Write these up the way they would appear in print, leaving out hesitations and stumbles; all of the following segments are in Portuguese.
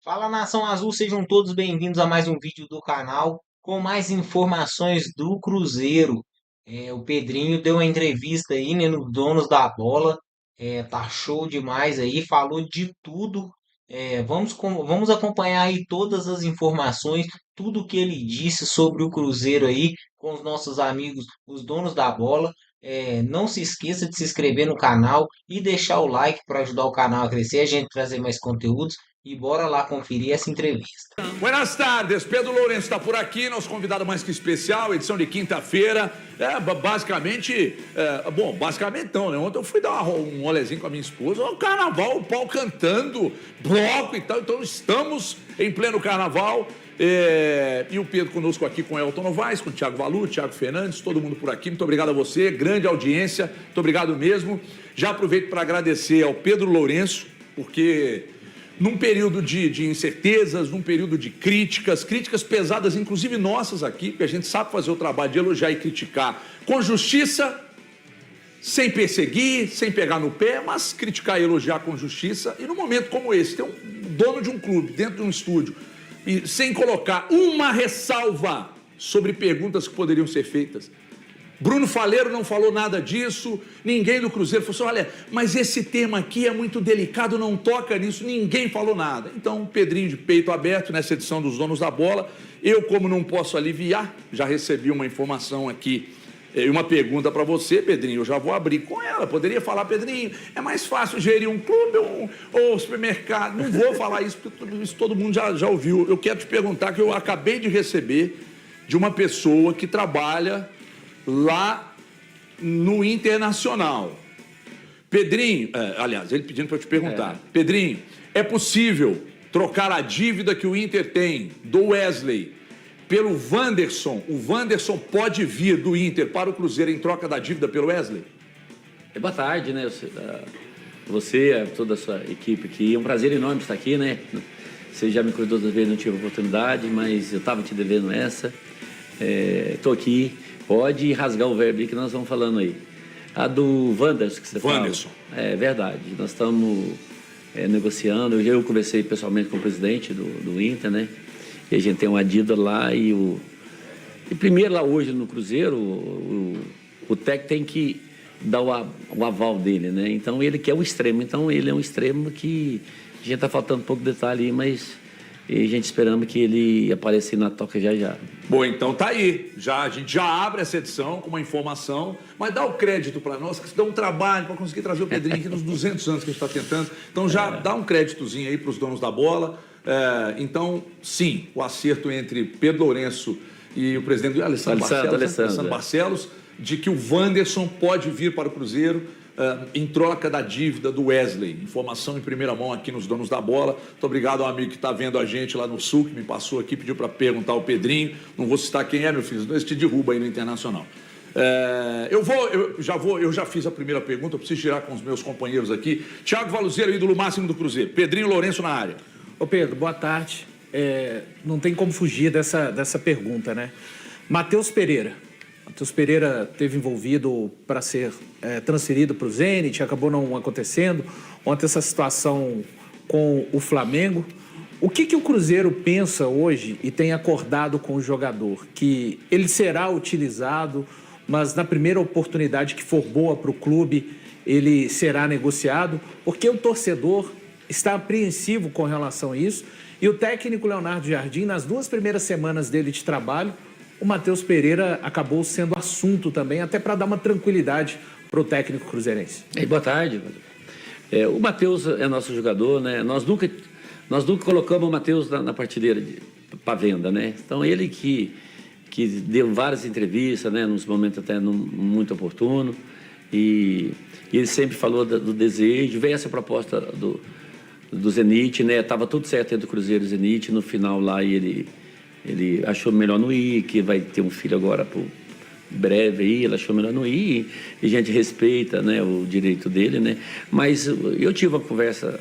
Fala Nação Azul, sejam todos bem-vindos a mais um vídeo do canal com mais informações do Cruzeiro. O Pedrinho deu uma entrevista aí, né, no Donos da Bola. Tá show demais aí, falou de tudo. Vamos acompanhar aí todas as informações, tudo que ele disse sobre o Cruzeiro aí com os nossos amigos, os Donos da Bola. Não se esqueça de se inscrever no canal e deixar o like para ajudar o canal a crescer, a gente trazer mais conteúdos. E bora lá conferir essa entrevista. Buenas tardes, Pedro Lourenço está por aqui, nosso convidado mais que especial, edição de quinta-feira. Basicamente não, né? Ontem eu fui dar um rolezinho com a minha esposa, o carnaval, o pau cantando, bloco e tal, então estamos em pleno carnaval. E o Pedro conosco aqui com o Elton Novaes, com o Thiago Valu, Thiago Fernandes, todo mundo por aqui. Muito obrigado a você, grande audiência, muito obrigado mesmo. Já aproveito para agradecer ao Pedro Lourenço, porque num período de incertezas, num período de críticas pesadas, inclusive nossas aqui, porque a gente sabe fazer o trabalho de elogiar e criticar com justiça, sem perseguir, sem pegar no pé, mas criticar e elogiar com justiça. E num momento como esse, ter um dono de um clube dentro de um estúdio, e sem colocar uma ressalva sobre perguntas que poderiam ser feitas. Bruno Faleiro não falou nada disso, ninguém do Cruzeiro falou assim, olha, mas esse tema aqui é muito delicado, não toca nisso, ninguém falou nada. Então, Pedrinho de peito aberto nessa edição dos Donos da Bola. Eu, como não posso aliviar, já recebi uma informação aqui, uma pergunta para você, Pedrinho, eu já vou abrir com ela. Poderia falar, Pedrinho, é mais fácil gerir um clube ou supermercado? Não vou falar isso, porque isso todo mundo já ouviu. Eu quero te perguntar, que eu acabei de receber de uma pessoa que trabalha lá no Internacional. Pedrinho, aliás, ele pedindo para eu te perguntar. Pedrinho, é possível trocar a dívida que o Inter tem do Wesley pelo Wanderson? O Wanderson pode vir do Inter para o Cruzeiro em troca da dívida pelo Wesley? Boa tarde, né? Você, toda a sua equipe aqui. É um prazer enorme estar aqui, né? Você já me convidou outras vezes, não tive oportunidade, mas eu estava te devendo essa. Estou aqui. Pode rasgar o verbo aí que nós estamos falando aí. A do Wanderson que você fala. Wanderson. É verdade. Nós estamos negociando. Eu conversei pessoalmente com o presidente do Inter, né? E a gente tem uma dívida lá e primeiro lá hoje no Cruzeiro, o técnico tem que dar o aval dele, né? Então ele quer o extremo. Então ele é um extremo que a gente está faltando um pouco de detalhe aí, mas a gente esperando que ele apareça na toca já. Bom, então tá aí. A gente já abre essa edição com uma informação, mas dá o crédito para nós, que isso dá um trabalho para conseguir trazer o Pedrinho aqui nos 200 anos que a gente está tentando. Então já dá um créditozinho aí para os donos da bola. Então, sim, o acerto entre Pedro Lourenço e o presidente Alessandro Barcelos, de que o Wanderson pode vir para o Cruzeiro em troca da dívida do Wesley. Informação em primeira mão aqui nos Donos da Bola. Muito obrigado ao amigo que está vendo a gente lá no Sul, que me passou aqui, pediu para perguntar ao Pedrinho. Não vou citar quem é, meu filho, senão esse te derruba aí no Internacional. Eu já fiz a primeira pergunta, eu preciso girar com os meus companheiros aqui. Thiago Valuzeiro, ídolo máximo do Cruzeiro. Pedrinho Lourenço na área. Ô Pedro, boa tarde. Não tem como fugir dessa pergunta, né? Matheus Pereira esteve envolvido para ser transferido para o Zenit, acabou não acontecendo. Ontem essa situação com o Flamengo. O que o Cruzeiro pensa hoje e tem acordado com o jogador? Que ele será utilizado, mas na primeira oportunidade que for boa para o clube, ele será negociado? Porque o torcedor está apreensivo com relação a isso. E o técnico Leonardo Jardim, nas 2 primeiras semanas dele de trabalho, o Matheus Pereira acabou sendo assunto também, até para dar uma tranquilidade para o técnico cruzeirense. Boa tarde. O Matheus é nosso jogador, né? Nós nunca colocamos o Matheus na partilheira para venda, né? Então ele que deu várias entrevistas, né? Nos momentos até muito oportuno, e ele sempre falou do desejo. Veio essa proposta do Zenit, né? Tava tudo certo entre o Cruzeiro e o Zenit. No final lá ele achou melhor não ir, que vai ter um filho agora por breve aí, ele achou melhor não ir, e a gente respeita, né, o direito dele, né? Mas eu tive uma conversa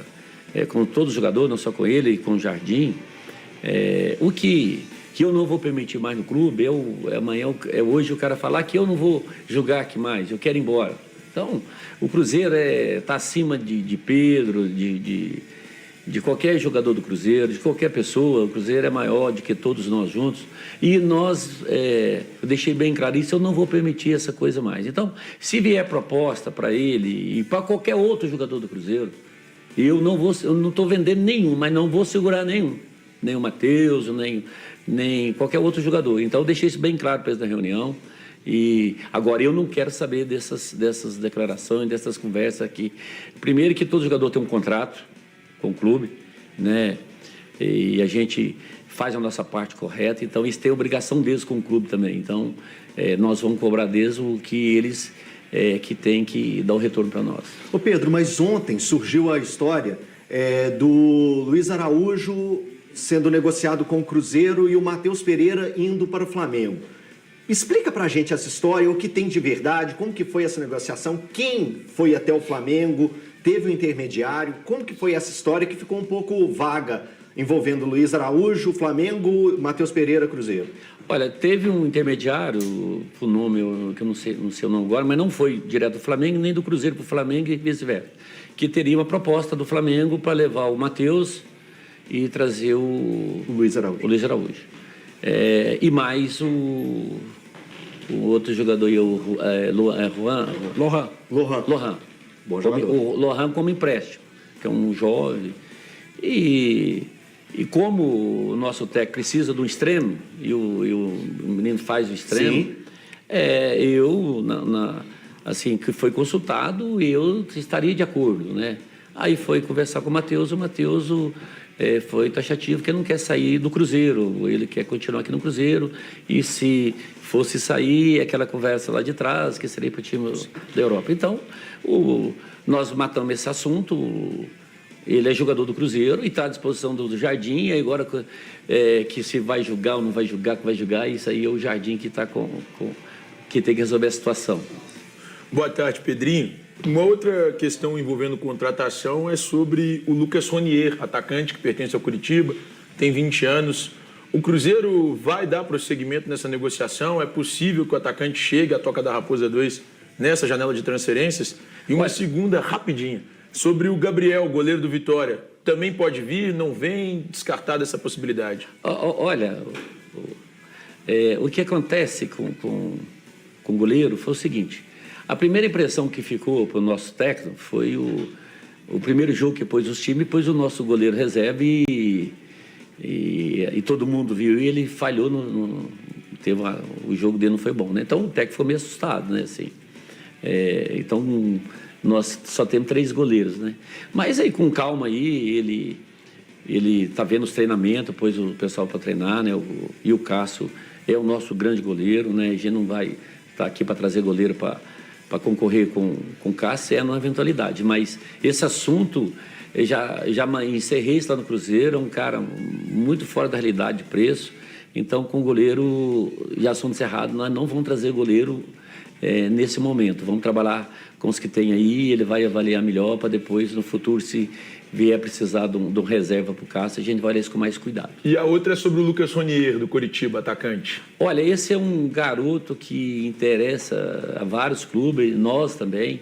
com todo jogador, não só com ele, e com o Jardim. O que eu não vou permitir mais no clube hoje o cara falar que eu não vou jogar aqui mais, eu quero ir embora. Então, o Cruzeiro está acima de Pedro, de qualquer jogador do Cruzeiro, de qualquer pessoa. O Cruzeiro é maior do que todos nós juntos. E eu deixei bem claro isso, eu não vou permitir essa coisa mais. Então, se vier proposta para ele e para qualquer outro jogador do Cruzeiro, eu não estou vendendo nenhum, mas não vou segurar nenhum. Nem o Matheus, nem qualquer outro jogador. Então, eu deixei isso bem claro para eles na reunião. E agora eu não quero saber dessas declarações, dessas conversas aqui. Primeiro que todo jogador tem um contrato com o clube, né? E a gente faz a nossa parte correta, então eles têm obrigação deles com o clube também. Então, nós vamos cobrar deles o que eles que têm que dar o retorno para nós. Ô Pedro, mas ontem surgiu a história do Luiz Araújo sendo negociado com o Cruzeiro e o Matheus Pereira indo para o Flamengo. Explica pra gente essa história, o que tem de verdade, como que foi essa negociação, quem foi até o Flamengo, teve um intermediário, como que foi essa história que ficou um pouco vaga, envolvendo Luiz Araújo, Flamengo, Matheus Pereira, Cruzeiro. Olha, teve um intermediário, o nome, que eu não sei o nome agora, mas não foi direto do Flamengo, nem do Cruzeiro para o Flamengo e vice-versa, que teria uma proposta do Flamengo para levar o Matheus e trazer o Luiz Araújo. E mais o outro jogador, Lohan. Bom jogador. O Lohan como empréstimo, que é um jovem. E como o nosso técnico precisa de um extremo, e o menino faz o extremo, assim, que foi consultado, eu estaria de acordo, né? Aí foi conversar com o Matheus foi taxativo, que ele não quer sair do Cruzeiro, ele quer continuar aqui no Cruzeiro, e se fosse sair, aquela conversa lá de trás, que seria para o time da Europa. Então, nós matamos esse assunto, ele é jogador do Cruzeiro e está à disposição do Jardim, e agora que se vai julgar ou não vai julgar, que vai julgar, isso aí é o Jardim que, que tem que resolver a situação. Boa tarde, Pedrinho. Uma outra questão envolvendo contratação é sobre o Lucas Ronier, atacante que pertence ao Curitiba, tem 20 anos. O Cruzeiro vai dar prosseguimento nessa negociação? É possível que o atacante chegue à Toca da Raposa 2 nessa janela de transferências? E uma segunda, rapidinha, sobre o Gabriel, goleiro do Vitória. Também pode vir? Não vem? Descartada essa possibilidade? Olha, o que acontece com o goleiro foi o seguinte. A primeira impressão que ficou para o nosso técnico foi o primeiro jogo que pôs os times, pôs o nosso goleiro reserva e todo mundo viu, e ele falhou, o jogo dele não foi bom, né? Então o técnico ficou meio assustado, né? Assim, então nós só temos 3 goleiros, né? Mas aí com calma aí, ele está vendo os treinamentos, pôs o pessoal para treinar, né? E o Cássio é o nosso grande goleiro, né? A gente não vai estar aqui para trazer goleiro para concorrer com o Cássio, numa eventualidade. Mas esse assunto, eu já encerrei isso lá no Cruzeiro, é um cara muito fora da realidade de preço. Então, com o goleiro, já assunto encerrado, nós não vamos trazer goleiro nesse momento. Vamos trabalhar com os que tem aí, ele vai avaliar melhor para depois, no futuro, se vier precisar de um reserva para o Cássio, a gente vai olhar isso com mais cuidado. E a outra é sobre o Lucas Ronier, do Curitiba, atacante. Olha, esse é um garoto que interessa a vários clubes, nós também,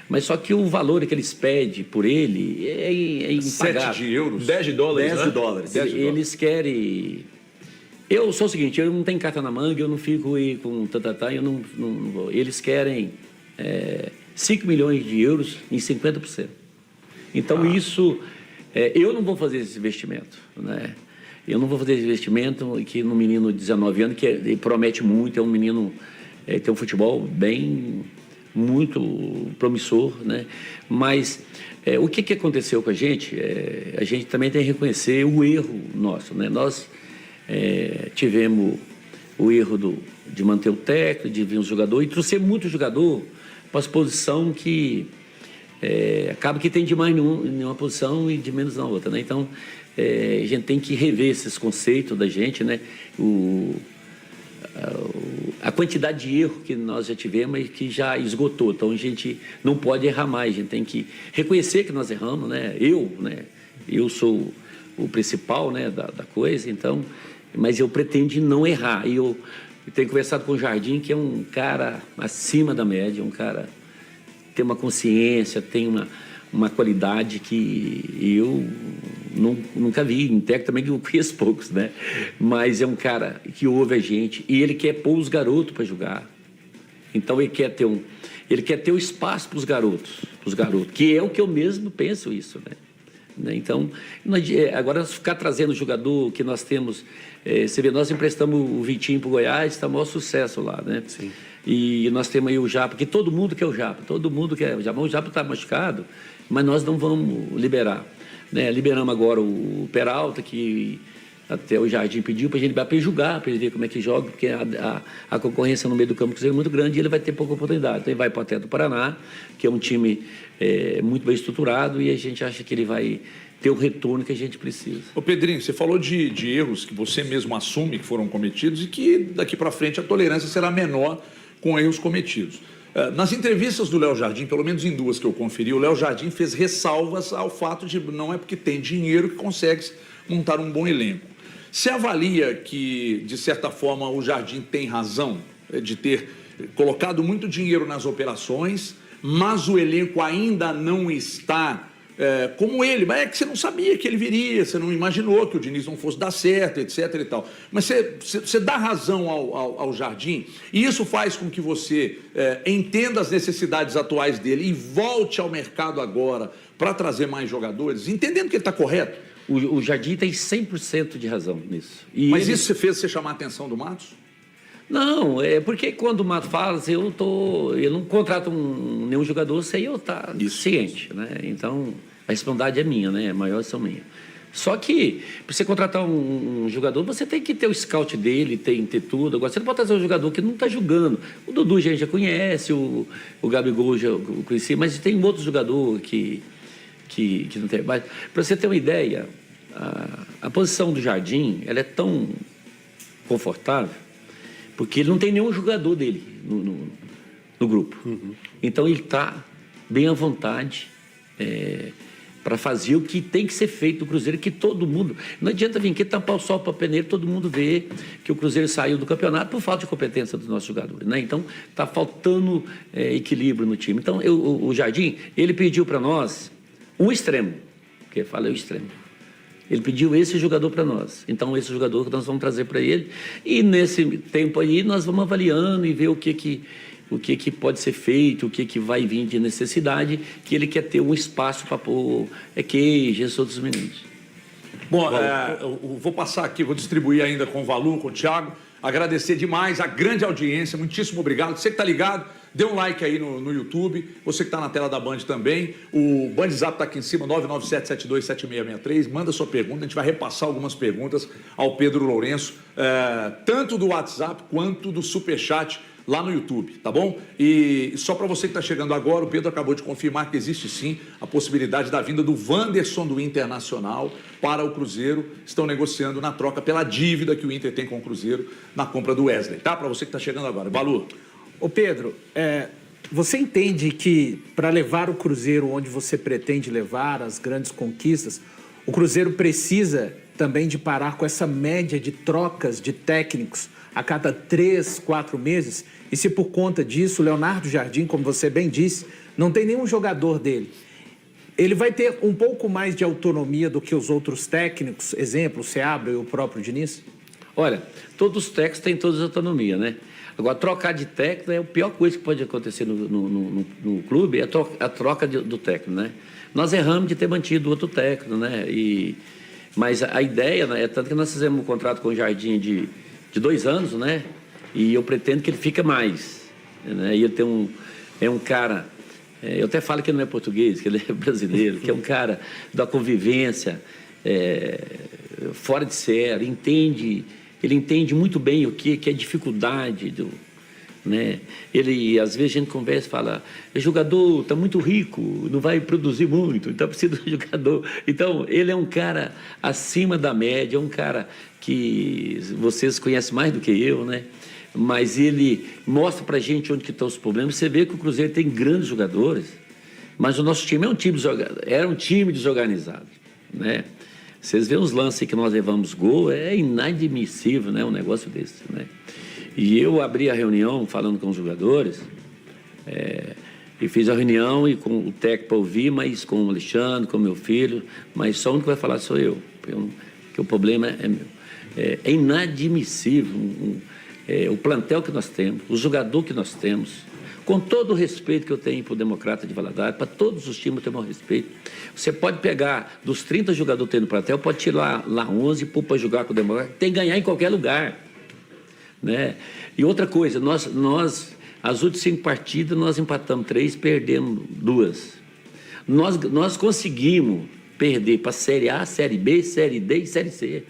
mas só que o valor que eles pedem por ele é impagável. 7 euros? 10 de dólares, né? 10 dólares. Eles querem... Eu sou o seguinte, eu não tenho carta na manga, eu não fico aí com eu não vou. Eles querem 5 milhões de euros em 50%. Então, isso, eu não vou fazer esse investimento, né? Eu não vou fazer esse investimento que no menino de 19 anos, que promete muito, é um menino, tem um futebol muito promissor, né? Mas o que aconteceu com a gente também tem que reconhecer o erro nosso, né? Nós tivemos o erro de manter o técnico, de vir um jogador, e trouxer muito jogador para as posições que... acaba que tem demais em uma posição e de menos na outra, né? Então, a gente tem que rever esses conceitos da gente, né? A quantidade de erro que nós já tivemos e que já esgotou. Então, a gente não pode errar mais, a gente tem que reconhecer que nós erramos, né? Eu sou o principal, né, da coisa, então, mas eu pretendo não errar. E eu tenho conversado com o Jardim, que é um cara acima da média, um cara... tem uma consciência, tem uma qualidade que eu nunca vi, em técnico também que eu conheço poucos, né? Mas é um cara que ouve a gente e ele quer pôr os garotos para jogar. Então ele quer ter o espaço para os garotos, que é o que eu mesmo penso isso, né? Então, agora ficar trazendo jogador que nós temos, você vê, nós emprestamos o Vitinho para o Goiás, está o maior sucesso lá, né? Sim. E nós temos aí o Japa, porque todo mundo quer o Japa, o Japa está machucado, mas nós não vamos liberar, né? Liberamos agora o Peralta, que até o Jardim pediu para a gente jogar, para ele ver como é que joga, porque a concorrência no meio do campo é muito grande e ele vai ter pouca oportunidade. Então ele vai para o Atlético do Paraná, que é um time muito bem estruturado, e a gente acha que ele vai ter o retorno que a gente precisa. Ô Pedrinho, você falou de erros que você mesmo assume que foram cometidos e que daqui para frente a tolerância será menor com erros cometidos. Nas entrevistas do Léo Jardim, pelo menos em duas que eu conferi, o Léo Jardim fez ressalvas ao fato de não é porque tem dinheiro que consegue montar um bom elenco. Você avalia que, de certa forma, o Jardim tem razão de ter colocado muito dinheiro nas operações, mas o elenco ainda não está como ele? Mas é que você não sabia que ele viria, você não imaginou que o Diniz não fosse dar certo, etc. e tal. Mas você dá razão ao Jardim, e isso faz com que você entenda as necessidades atuais dele e volte ao mercado agora para trazer mais jogadores, entendendo que ele está correto. O Jardim tem 100% de razão nisso. Mas isso fez você chamar a atenção do Matos? Não, é porque quando o Matos fala, assim, eu não contrato nenhum jogador sem eu estar ciente, né? Então, a responsabilidade é minha, né? A maior são minha. Só que, para você contratar um jogador, você tem que ter o scout dele, tem que ter tudo. Agora, você não pode trazer um jogador que não está jogando. O Dudu a gente já conhece, o Gabigol já conheci, mas tem outro jogador que não tem. Para você ter uma ideia, a posição do Jardim, ela é tão confortável, porque ele não tem nenhum jogador dele no grupo. Uhum. Então ele está bem à vontade para fazer o que tem que ser feito no Cruzeiro, que todo mundo... Não adianta vir aqui tampar o sol para peneiro, todo mundo vê que o Cruzeiro saiu do campeonato por falta de competência dos nossos jogadores, né? Então está faltando equilíbrio no time. Então o Jardim, ele pediu para nós um extremo, que fala é o extremo. Ele pediu esse jogador para nós. Então, esse jogador que nós vamos trazer para ele. E nesse tempo aí, nós vamos avaliando e ver o que pode ser feito, o que vai vir de necessidade, que ele quer ter um espaço para pôr queijo, esses outros meninos. Bom, eu vou passar aqui, vou distribuir ainda com o Valu, com o Thiago. Agradecer demais a grande audiência, muitíssimo obrigado. Você que está ligado, dê um like aí no YouTube. Você que está na tela da Band também. O Band Zap está aqui em cima, 997727663. Manda sua pergunta, a gente vai repassar algumas perguntas ao Pedro Lourenço, tanto do WhatsApp quanto do Superchat lá no YouTube, tá bom? E só para você que está chegando agora, o Pedro acabou de confirmar que existe sim a possibilidade da vinda do Wanderson do Internacional para o Cruzeiro. Estão negociando na troca pela dívida que o Inter tem com o Cruzeiro na compra do Wesley, tá? Para você que está chegando agora. Valu. Ô Pedro, você entende que para levar o Cruzeiro onde você pretende levar, as grandes conquistas, o Cruzeiro precisa também de parar com essa média de trocas de técnicos a cada 3, 4 meses? E se por conta disso, o Leonardo Jardim, como você bem disse, não tem nenhum jogador dele, ele vai ter um pouco mais de autonomia do que os outros técnicos, exemplo, o Seabra e o próprio Diniz? Olha, todos os técnicos têm toda a autonomia, né? Agora, trocar de técnico é a pior coisa que pode acontecer no clube, é a troca do técnico, né? Nós erramos de ter mantido outro técnico, né? Mas a ideia, né, é tanto que nós fizemos um contrato com o Jardim de 2 anos, né? E eu pretendo que ele fique mais, né? E ele tem um cara, eu até falo que ele não é português, que ele é brasileiro, que é um cara da convivência, fora de série, ele entende muito bem o que é dificuldade né? Ele, às vezes, a gente conversa e fala, o jogador está muito rico, não vai produzir muito, então precisa de jogador. Então, ele é um cara acima da média, é um cara que vocês conhecem mais do que eu, né? Mas ele mostra pra gente onde que estão os problemas. Você vê que o Cruzeiro tem grandes jogadores, mas o nosso time era um time desorganizado, né? Vocês veem os lances que nós levamos gol, é inadmissível, né? Um negócio desse, né? E eu abri a reunião falando com os jogadores, E fiz a reunião e com o técnico para ouvir, mas com o Alexandre, com o meu filho, mas só o único que vai falar sou eu, porque o problema é meu. É inadmissível o plantel que nós temos, o jogador que nós temos, com todo o respeito que eu tenho para o Democrata de Valadares, para todos os times eu tenho o maior respeito. Você pode pegar, dos 30 jogadores que tem no plantel, pode tirar lá 11 para jogar com o Democrata, tem que ganhar em qualquer lugar. Né? E outra coisa, nós as últimas 5 partidas, nós empatamos 3, perdemos 2. Nós conseguimos perder para a Série A, Série B, Série D e Série C.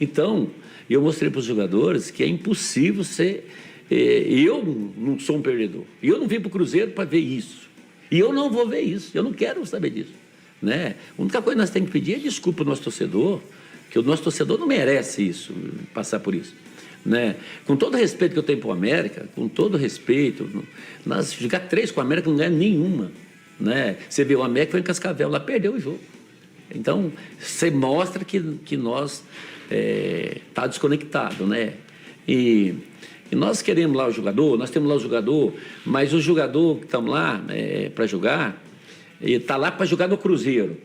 Então, eu mostrei para os jogadores que é impossível ser... eu não sou um perdedor. E eu não vim para o Cruzeiro para ver isso. E eu não vou ver isso. Eu não quero saber disso. Né? A única coisa que nós temos que pedir é desculpa ao nosso torcedor, que o nosso torcedor não merece isso, passar por isso. Né? Com todo o respeito que eu tenho para o América, com todo o respeito, nós jogar 3 com o América não ganha nenhuma. Né? Você vê o América foi em Cascavel, lá perdeu o jogo. Então, você mostra que nós tá desconectado, né? E nós queremos lá o jogador, nós temos lá o jogador, mas o jogador que estamos lá para jogar, ele está lá para jogar no Cruzeiro.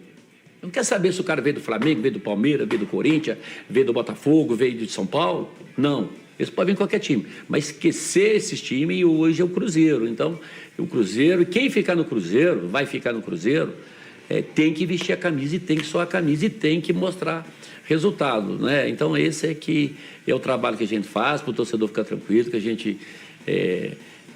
Não quer saber se o cara veio do Flamengo, veio do Palmeiras, veio do Corinthians, veio do Botafogo, veio de São Paulo. Não. Eles podem vir em qualquer time. Mas esquecer esses times hoje é o Cruzeiro. Então, o Cruzeiro, quem ficar no Cruzeiro, vai ficar no Cruzeiro, tem que vestir a camisa e tem que suar a camisa e tem que mostrar resultado. Né? Então, esse é o trabalho que a gente faz para o torcedor ficar tranquilo, que a gente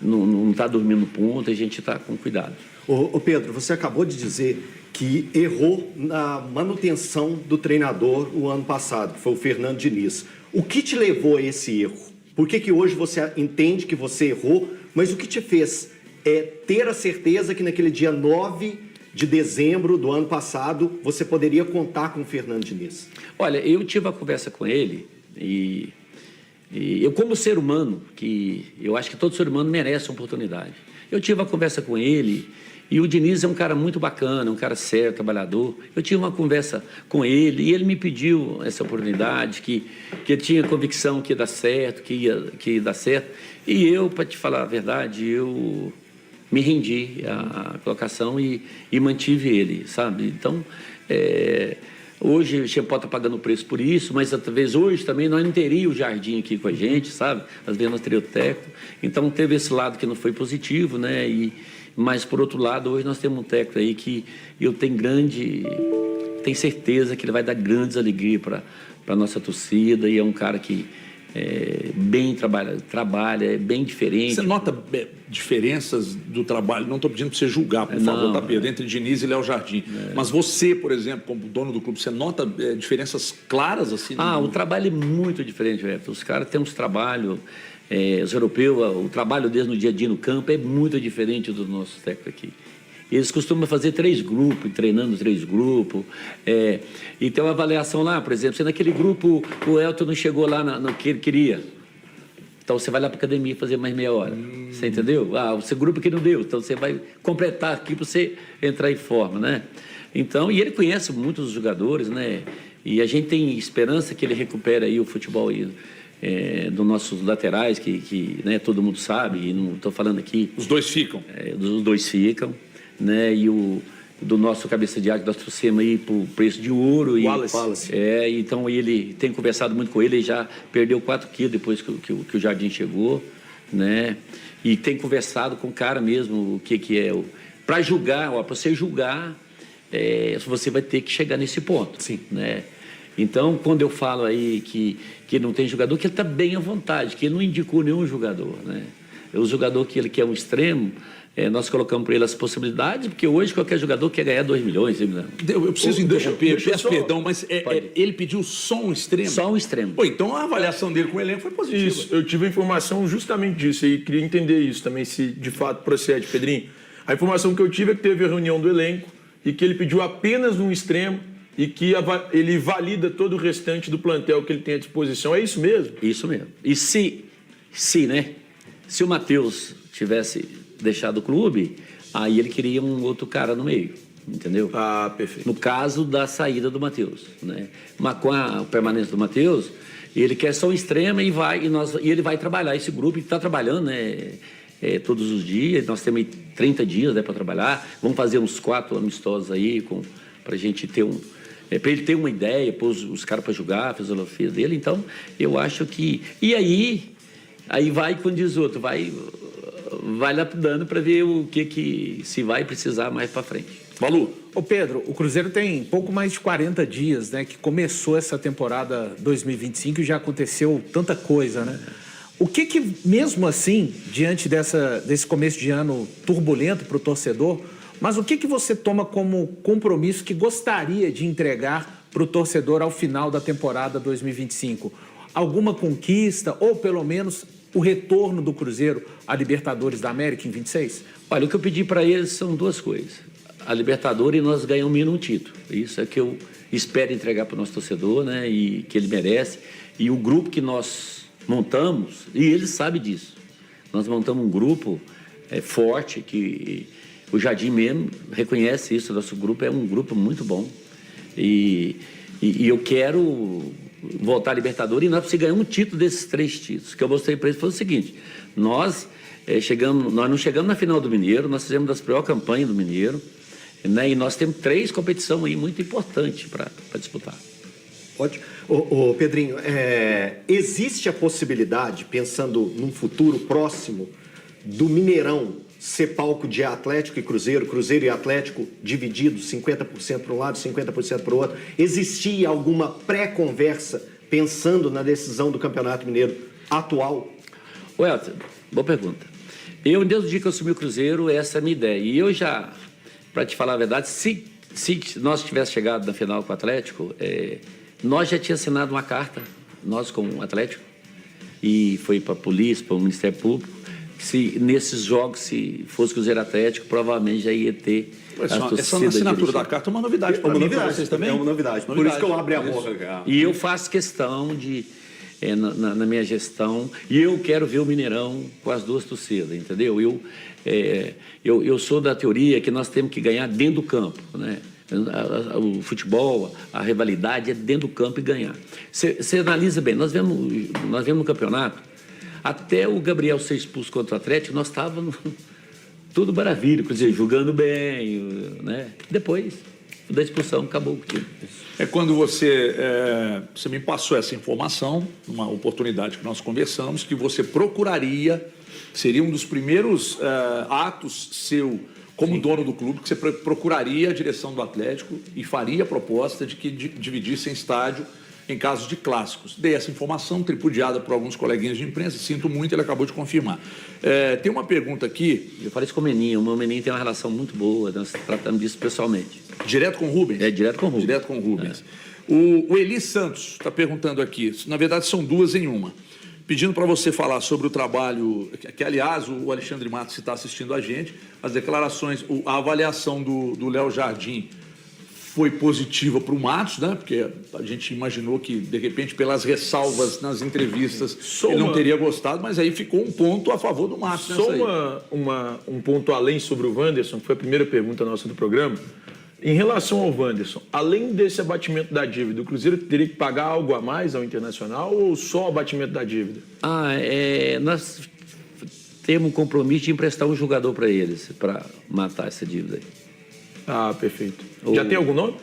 não está dormindo ponto, a gente está com cuidado. Ô Pedro, você acabou de dizer que errou na manutenção do treinador o ano passado, que foi o Fernando Diniz. O que te levou a esse erro? Por que hoje você entende que você errou, mas o que te fez ter a certeza que naquele dia 9 de dezembro do ano passado você poderia contar com o Fernando Diniz? Olha, eu tive uma conversa com ele e eu, como ser humano, que eu acho que todo ser humano merece uma oportunidade. Eu tive uma conversa com ele e o Diniz é um cara muito bacana, um cara sério, trabalhador. Eu tive uma conversa com ele e ele me pediu essa oportunidade, que eu tinha convicção que ia dar certo, que ia dar certo. E eu, para te falar a verdade, eu me rendi à colocação e mantive ele, sabe? Então, hoje a gente pode estar pagando o preço por isso, mas talvez hoje também nós não teríamos o Jardim aqui com a gente, sabe? Às vezes nós teríamos o técnico. Então, teve esse lado que não foi positivo, né? Mas, por outro lado, hoje nós temos um técnico aí que eu tenho certeza que ele vai dar grandes alegrias para a nossa torcida e é um cara que bem trabalha, é bem diferente. Você nota diferenças do trabalho? Não estou pedindo para você julgar, por favor, tá, Pedro, entre Diniz e Léo Jardim. Mas você, por exemplo, como dono do clube, você nota diferenças claras assim? O trabalho é muito diferente, Everton. Os caras têm uns trabalhos... os europeus, o trabalho deles no dia a dia no campo é muito diferente do nosso técnico aqui. Eles costumam fazer 3 grupos, treinando 3 grupos. E tem uma avaliação lá, por exemplo, se naquele grupo o Elton não chegou lá no que ele queria. Então você vai lá para a academia fazer mais meia hora. Você entendeu? O seu grupo que não deu. Então você vai completar aqui para você entrar em forma, né? Então, e ele conhece muitos jogadores, né? E a gente tem esperança que ele recupere aí o futebol aí. Dos nossos laterais, que né, todo mundo sabe, e não estou falando aqui... Os 2 ficam. Os 2 ficam, né? E do nosso cabeça de área que nós trouxemos aí por preço de ouro. Wallace. Então ele tem conversado muito com ele, já perdeu 4 quilos depois que o Jardim chegou, né? E tem conversado com o cara mesmo, o que é... Para julgar, para você julgar, você vai ter que chegar nesse ponto. Sim. Né? Então, quando eu falo aí que não tem jogador, que ele está bem à vontade, que ele não indicou nenhum jogador, né? O jogador que ele quer um extremo, nós colocamos para ele as possibilidades, porque hoje qualquer jogador quer ganhar 2 milhões. Eu preciso interromper, peço perdão, mas Pode. ele pediu só um extremo? Só um extremo. Pô, então a avaliação dele com o elenco foi positiva. Isso, eu tive a informação justamente disso e queria entender isso também, se de fato procede, Pedrinho. A informação que eu tive é que teve a reunião do elenco e que ele pediu apenas um extremo e que ele valida todo o restante do plantel que ele tem à disposição. É isso mesmo? Isso mesmo. E se o Matheus tivesse deixado o clube, aí ele queria um outro cara no meio, entendeu? Perfeito. No caso da saída do Matheus, né? Mas com a permanência do Matheus, ele quer só um extremo e ele vai trabalhar esse grupo, e está trabalhando, né? todos os dias. Nós temos aí 30 dias, né, para trabalhar. Vamos fazer uns 4 amistosos aí para a gente ter para ele ter uma ideia, pôr os caras para jogar, a filosofia dele. Então, eu acho que... E aí vai, quando diz outro, vai lapidando para ver o que se vai precisar mais para frente. Balu. Ô Pedro, o Cruzeiro tem pouco mais de 40 dias, né, que começou essa temporada 2025 e já aconteceu tanta coisa, né? O que mesmo assim, diante desse começo de ano turbulento para o torcedor, mas o que você toma como compromisso que gostaria de entregar para o torcedor ao final da temporada 2025? Alguma conquista ou, pelo menos, o retorno do Cruzeiro à Libertadores da América em 26? Olha, o que eu pedi para eles são 2 coisas. A Libertadores, e nós ganhamos um título. Isso é que eu espero entregar para o nosso torcedor, né? E que ele merece. E o grupo que nós montamos, e ele sabe disso. Nós montamos um grupo forte, que o Jardim mesmo reconhece isso. Nosso grupo é um grupo muito bom. E eu quero voltar à Libertadores e nós precisamos ganhar um título desses 3 títulos. O que eu mostrei para eles foi o seguinte: nós não chegamos na final do Mineiro, nós fizemos das piores campanhas do Mineiro, né? E nós temos 3 competições aí muito importantes para disputar. Pode. Ô Pedrinho, existe a possibilidade, pensando num futuro próximo, do Mineirão ser palco de Atlético e Cruzeiro, Cruzeiro e Atlético divididos, 50% para um lado, 50% para o outro? Existia alguma pré-conversa pensando na decisão do Campeonato Mineiro atual? Welton, boa pergunta. Desde o dia que eu assumi o Cruzeiro, essa é a minha ideia. E eu já, para te falar a verdade, se nós tivéssemos chegado na final com o Atlético, nós já tínhamos assinado uma carta, nós com o Atlético, e foi para a polícia, para o Ministério Público. Se nesses jogos, se fosse Cruzeiro Atlético, provavelmente já ia ter Essa assinatura da carta é uma novidade para mim, para vocês também? É uma novidade. Por isso que eu abri a boca. E eu faço questão de, na minha gestão, e eu quero ver o Mineirão com as 2 torcidas, entendeu? Eu sou da teoria que nós temos que ganhar dentro do campo, né? O futebol, a rivalidade é dentro do campo e ganhar. Você analisa bem, nós vemos no campeonato, até o Gabriel ser expulso contra o Atlético, nós estávamos tudo maravilha, quer dizer, jogando bem, né? Depois da expulsão, acabou o time. É quando você me passou essa informação, numa oportunidade que nós conversamos, que você procuraria, seria um dos primeiros atos seu como dono do clube, que você procuraria a direção do Atlético e faria a proposta de que dividissem estádio em casos de clássicos. Dei essa informação, tripudiada por alguns coleguinhas de imprensa, sinto muito, ele acabou de confirmar. Tem uma pergunta aqui. Eu falei isso com o Meninho, o meu Meninho tem uma relação muito boa, nós tratamos disso pessoalmente. Direto com o Rubens? Direto com o Rubens. Direto com o Rubens. O Eli Santos está perguntando aqui, na verdade são 2 em uma, pedindo para você falar sobre o trabalho, que aliás o Alexandre Matos está assistindo a gente, as declarações, a avaliação do Léo Jardim foi positiva para o Matos, né? Porque a gente imaginou que, de repente, pelas ressalvas nas entrevistas, ele não teria gostado, mas aí ficou um ponto a favor do Matos. Só um ponto além sobre o Wanderson, que foi a primeira pergunta nossa do programa. Em relação ao Wanderson, além desse abatimento da dívida, o Cruzeiro teria que pagar algo a mais ao Internacional ou só o abatimento da dívida? Nós temos um compromisso de emprestar um jogador para eles, para matar essa dívida aí. Ah, perfeito. Já tem algum nome?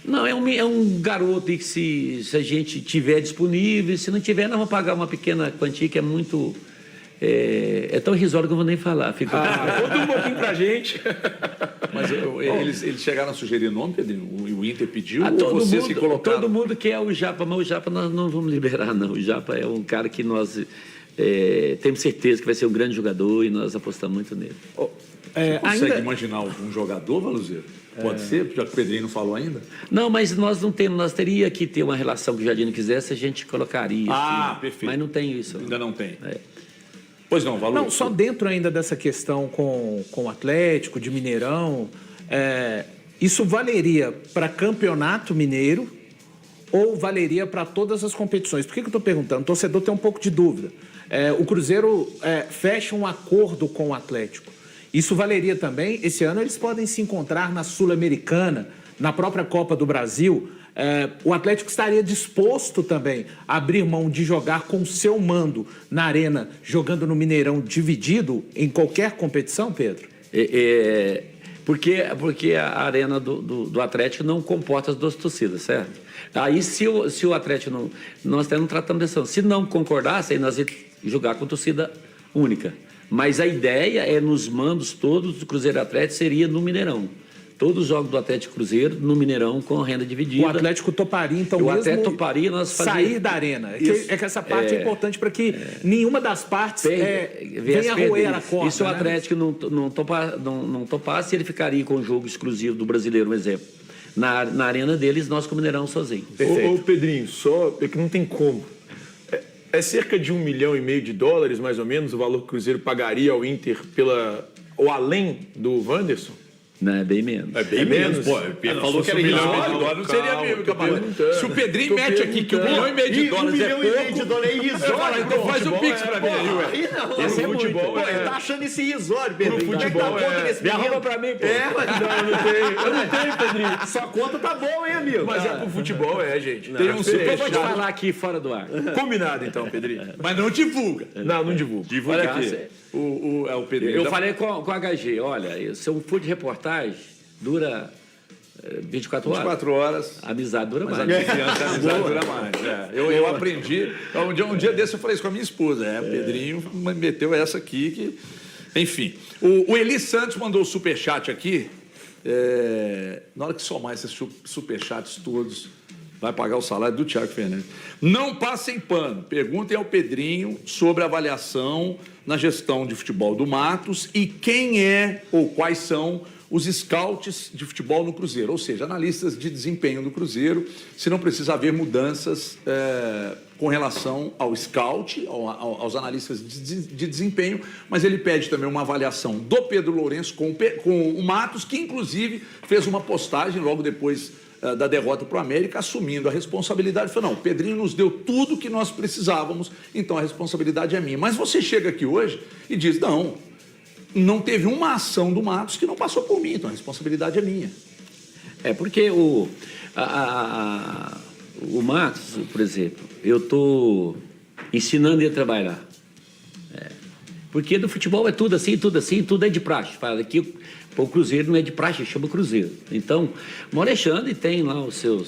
Não, é um garoto que se a gente tiver disponível, se não tiver, nós vamos pagar uma pequena quantia que é muito... É tão irrisório que eu não vou nem falar. Conta um pouquinho pra gente. Mas eles chegaram a sugerir nome, Pedrinho? O Inter pediu ou vocês que colocaram? Todo mundo quer o Japa, mas o Japa nós não vamos liberar, não. O Japa é um cara que nós temos certeza que vai ser um grande jogador e nós apostamos muito nele. Você consegue imaginar um jogador, Valuzeiro? Pode ser, já que o Pedrinho não falou ainda? Não, mas nós não temos, nós teria que ter uma relação que o Jardim não quisesse, a gente colocaria. Ah, perfeito. Mas não tem isso. Ainda não tem. Pois não, Valor. Não, só dentro ainda dessa questão com o Atlético, de Mineirão, isso valeria para Campeonato Mineiro ou valeria para todas as competições? Por que eu estou perguntando? O torcedor tem um pouco de dúvida. O Cruzeiro fecha um acordo com o Atlético. Isso valeria também? Esse ano eles podem se encontrar na Sul-Americana, na própria Copa do Brasil. o Atlético estaria disposto também a abrir mão de jogar com o seu mando na arena, jogando no Mineirão dividido em qualquer competição, Pedro? Porque a arena do Atlético não comporta as duas torcidas, certo? Aí, se o Atlético não... Nós até não tratamos dessa... Se não concordasse, aí nós íamos jogar com torcida única. Mas a ideia é, nos mandos todos do Cruzeiro Atlético, seria no Mineirão. Todos os jogos do Atlético Cruzeiro no Mineirão com renda dividida. O Atlético toparia, então, o mesmo Atlético toparia, nós sair da arena. É que essa parte é importante para que nenhuma das partes venha roer a corda. E se o Atlético não topasse, ele ficaria com o jogo exclusivo do Brasileiro, um exemplo. Na arena deles, nós com o Mineirão sozinho. Ô Pedrinho, só é que não tem como. É cerca de $1,5 milhão, mais ou menos, o valor que o Cruzeiro pagaria ao Inter ou além do Wanderson? Não, é bem menos. É bem menos? Pô, Pedro falou que era $1,5 milhão, não seria mesmo, camarada. Se o Pedrinho mete aqui que $1,5 milhão é pouco... $1,5 milhão é irrisório. Então faz o Pix pra mim aí, ué. Aí não. Esse é muito. Pô, ele tá achando esse irrisório, Pedro. Pro futebol, Me arruma pra mim, pô. Eu não tenho, Pedrinho. Sua conta tá boa, hein, amigo? Mas pro futebol, gente. Tem um Eu vou te falar aqui fora do ar. Combinado, então, Pedrinho. Mas não divulga. Não divulgo. Divulga Olha aqui. cá, O Pedrinho. Eu falei com a HG, olha, se eu for de reportagem, dura 24 horas. 24 horas. A amizade dura mais. A amizade dura mais. Eu aprendi. Um dia desse eu falei isso com a minha esposa. O Pedrinho meteu essa aqui. Enfim. O Eli Santos mandou o superchat aqui. Na hora que somar esses superchats todos, vai pagar o salário do Thiago Fernandes. Não passem pano. Perguntem ao Pedrinho sobre a avaliação na gestão de futebol do Matos e quem é ou quais são os scouts de futebol no Cruzeiro, ou seja, analistas de desempenho do Cruzeiro, se não precisa haver mudanças com relação ao scout, aos analistas de desempenho, mas ele pede também uma avaliação do Pedro Lourenço com o Matos, que inclusive fez uma postagem logo depois da derrota para o América, assumindo a responsabilidade. Falou, não, o Pedrinho nos deu tudo que nós precisávamos, então a responsabilidade é minha. Mas você chega aqui hoje e diz, não teve uma ação do Matos que não passou por mim, então a responsabilidade é minha. Porque o Matos, por exemplo, eu estou ensinando ele a trabalhar. Porque no futebol é tudo assim, tudo é de praxe. Fala aqui, o Cruzeiro não é de praxe, chama Cruzeiro. Então, o Alexandre tem lá o seu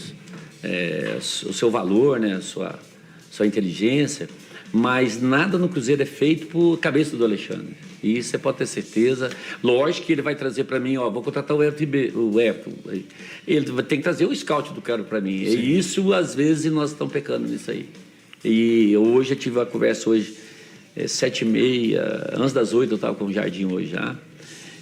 valor, né, a sua inteligência, mas nada no Cruzeiro é feito por cabeça do Alexandre. E isso você pode ter certeza. Lógico que ele vai trazer para mim, vou contratar o Everton. Ele tem que trazer o scout do cara para mim. Sim. E isso, às vezes, nós estamos pecando nisso aí. E hoje eu tive uma conversa 7h30, antes das 8 eu estava com o Jardim hoje já.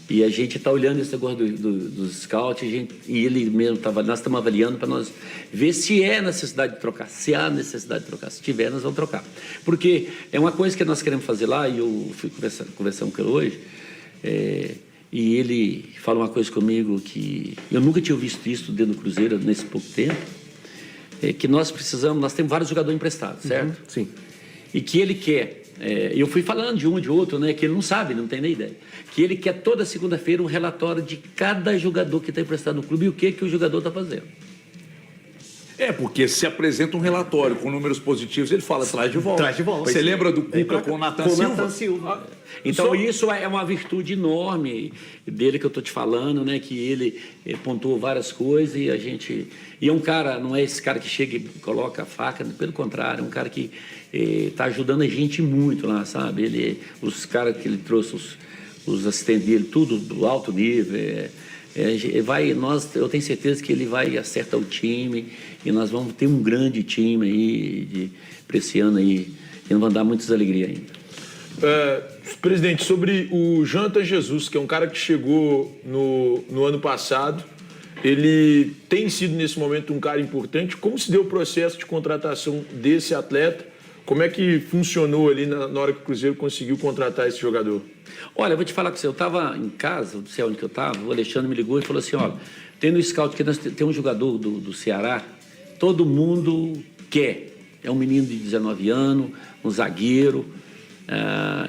E a gente está olhando esse negócio dos scouts, e ele mesmo nós estamos avaliando para nós ver se é necessidade de trocar, se há necessidade de trocar. Se tiver, nós vamos trocar. Porque é uma coisa que nós queremos fazer lá, e eu fui conversando com ele hoje, e ele fala uma coisa comigo que eu nunca tinha visto isso dentro do Cruzeiro nesse pouco tempo, que nós temos vários jogadores emprestados, certo? Sim. E que ele quer... eu fui falando de um, de outro, né? Que ele não sabe, não tem nem ideia. Que ele quer toda segunda-feira um relatório de cada jogador que está emprestado no clube e o que o jogador está fazendo. Porque se apresenta um relatório com números positivos, ele fala, traz de volta. Traz de volta. Você lembra do Cuca com o Nathan Silva? Então, isso é uma virtude enorme dele que eu estou te falando, né? Que ele pontuou várias coisas e a gente... E é um cara, não é esse cara que chega e coloca a faca, pelo contrário, é um cara que está ajudando a gente muito lá, sabe? Os caras que ele trouxe, os assistentes dele, tudo do alto nível. Eu tenho certeza que ele vai acertar o time e nós vamos ter um grande time aí para esse ano aí, e vai dar muitas alegrias ainda. Presidente, sobre o Jonathan Jesus, que é um cara que chegou no ano passado, ele tem sido nesse momento um cara importante. Como se deu o processo de contratação desse atleta? Como é que funcionou ali na hora que o Cruzeiro conseguiu contratar esse jogador? Olha, eu vou te falar com você, eu estava em casa, não sei onde que eu estava, o Alexandre me ligou e falou assim, tem no scout que nós temos um jogador do Ceará, todo mundo quer. É um menino de 19 anos, um zagueiro,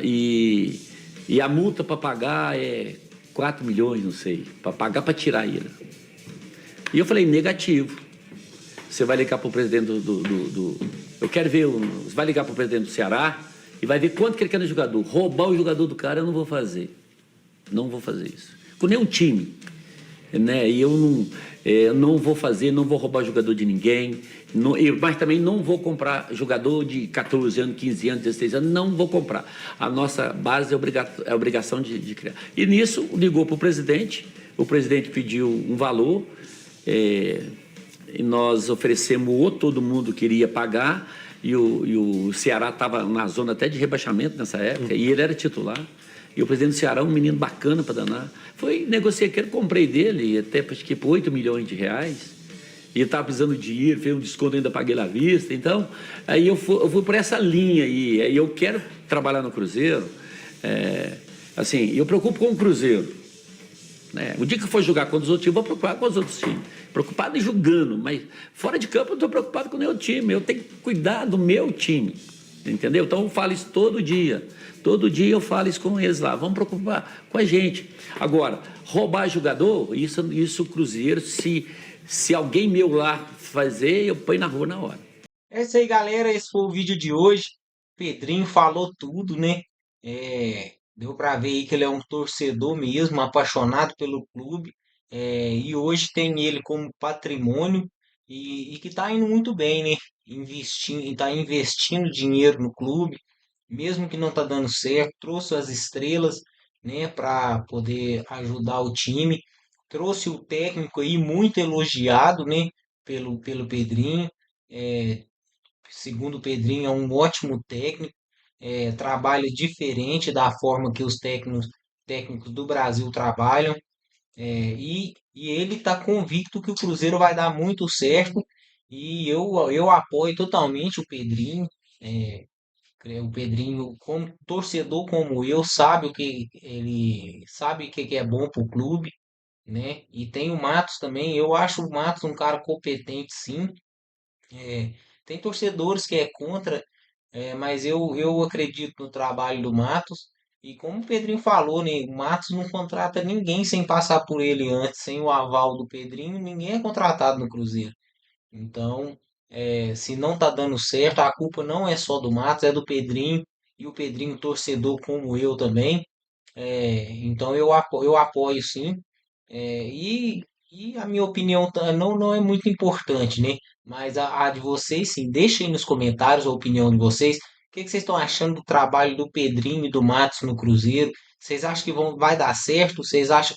e a multa para pagar é 4 milhões, não sei, para pagar para tirar ele. E eu falei, negativo. você vai ligar para o presidente eu quero ver, você vai ligar para o presidente do Ceará e vai ver quanto que ele quer no jogador. Roubar o jogador do cara eu não vou fazer. Não vou fazer isso. Com nenhum time. Né? E eu não vou fazer, não vou roubar jogador de ninguém, mas também não vou comprar jogador de 14 anos, 15 anos, 16 anos, não vou comprar. A nossa base é obrigação de criar. E nisso, ligou para o presidente pediu um valor, e nós oferecemos todo mundo queria pagar, e o Ceará estava na zona até de rebaixamento nessa época, e ele era titular. E o presidente do Ceará, um menino bacana para danar. Negociei aquele, comprei dele, até acho que por 8 milhões de reais. E ele estava precisando de dinheiro, fez um desconto, ainda paguei à vista. Então, aí eu fui por essa linha aí. Aí eu quero trabalhar no Cruzeiro. Assim, eu preocupo com o Cruzeiro. Né? O dia que eu for jogar contra os outros times, eu vou preocupar com os outros times. Preocupado em julgando, mas fora de campo eu não estou preocupado com nenhum time. Eu tenho que cuidar do meu time. Entendeu? Então eu falo isso todo dia. Todo dia eu falo isso com eles lá. Vamos preocupar com a gente. Agora, roubar jogador, isso o Cruzeiro, se alguém meu lá fazer, eu ponho na rua na hora. É isso aí, galera. Esse foi o vídeo de hoje. Pedrinho falou tudo, né? Deu pra ver aí que ele é um torcedor mesmo, apaixonado pelo clube. E hoje tem ele como patrimônio e que tá indo muito bem, né? Tá investindo dinheiro no clube, mesmo que não tá dando certo. Trouxe as estrelas, né, para poder ajudar o time. Trouxe o técnico aí muito elogiado, né, pelo Pedrinho. É, Segundo o Pedrinho, é um ótimo técnico, trabalha diferente da forma que os técnicos do Brasil trabalham, e ele está convicto que o Cruzeiro vai dar muito certo, e eu apoio totalmente o Pedrinho. O Pedrinho, como torcedor como eu, sabe o que ele sabe o que é bom para o clube, né? E tem o Matos também. Eu acho o Matos um cara competente, sim. É, Tem torcedores que é contra, mas eu acredito no trabalho do Matos. E como o Pedrinho falou, né, o Matos não contrata ninguém sem passar por ele antes, sem o aval do Pedrinho, ninguém é contratado no Cruzeiro. Então, se não tá dando certo, a culpa não é só do Matos, é do Pedrinho, e o Pedrinho torcedor como eu também. Então eu apoio sim. E a minha opinião não é muito importante, né? Mas a de vocês, sim. Deixem aí nos comentários a opinião de vocês. O que vocês estão achando do trabalho do Pedrinho e do Matos no Cruzeiro? Vocês acham que vai dar certo? Vocês acham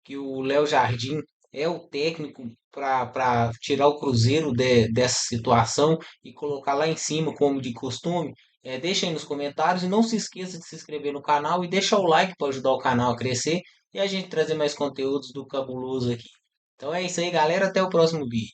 que o Léo Jardim é o técnico para tirar o Cruzeiro dessa situação e colocar lá em cima, como de costume? Deixa aí nos comentários e não se esqueça de se inscrever no canal e deixar o like para ajudar o canal a crescer e a gente trazer mais conteúdos do Cabuloso aqui. Então é isso aí, galera. Até o próximo vídeo.